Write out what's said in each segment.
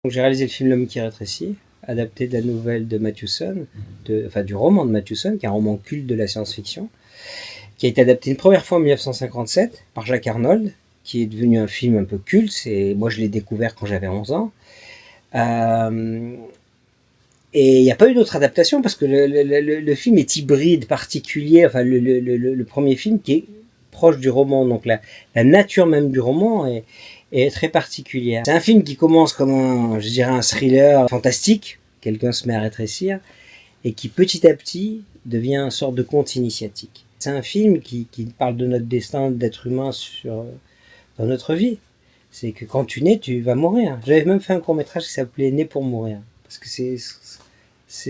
Donc, j'ai réalisé le film L'homme qui rétrécit, adapté de la nouvelle de Mathewson, du roman de Mathewson, qui est un roman culte de la science-fiction, qui a été adapté une première fois en 1957 par Jacques Arnold, qui est devenu un film un peu culte. Moi, je l'ai découvert quand j'avais 11 ans. Et il n'y a pas eu d'autre adaptation parce que le film est hybride, particulier. Enfin, le premier film qui est proche du roman, donc la nature même du roman est très particulière. C'est un film qui commence comme un thriller fantastique. Quelqu'un se met à rétrécir et qui petit à petit devient une sorte de conte initiatique. C'est un film qui parle de notre destin d'être humain dans notre vie. C'est que quand tu nais, tu vas mourir. J'avais même fait un court-métrage qui s'appelait Né pour mourir. Parce que c'est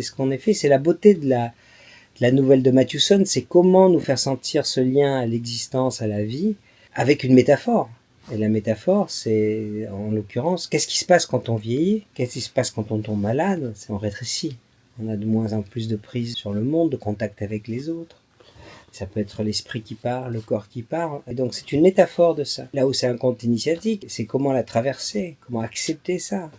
ce qu'on est fait. C'est la beauté de la nouvelle de Mathewson. C'est comment nous faire sentir ce lien à l'existence, à la vie, avec une métaphore. Et la métaphore, c'est, en l'occurrence, qu'est-ce qui se passe quand on vieillit? Qu'est-ce qui se passe quand on tombe malade? C'est on rétrécit. On a de moins en plus de prise sur le monde, de contact avec les autres. Ça peut être l'esprit qui part, le corps qui part. Et donc c'est une métaphore de ça. Là où c'est un conte initiatique, c'est comment la traverser, comment accepter ça.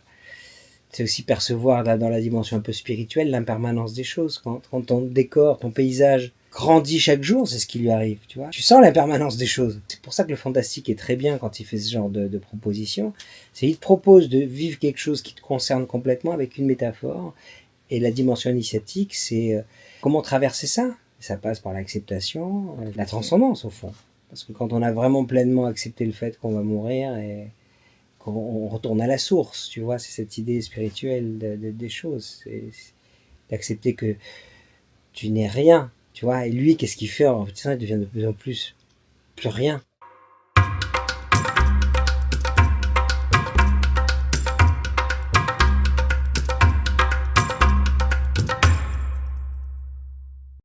C'est aussi percevoir là, dans la dimension un peu spirituelle l'impermanence des choses. Quand ton décor, ton paysage grandit chaque jour, c'est ce qui lui arrive. Tu vois, tu sens l'impermanence des choses. C'est pour ça que le fantastique est très bien quand il fait ce genre de proposition. C'est il te propose de vivre quelque chose qui te concerne complètement avec une métaphore. Et la dimension initiatique, c'est comment traverser ça. Ça passe par l'acceptation, la transcendance au fond. Parce que quand on a vraiment pleinement accepté le fait qu'on va mourir et qu'on retourne à la source, tu vois, c'est cette idée spirituelle des choses. C'est d'accepter que tu n'es rien, tu vois. Et lui, qu'est-ce qu'il fait? Il devient de plus en plus rien.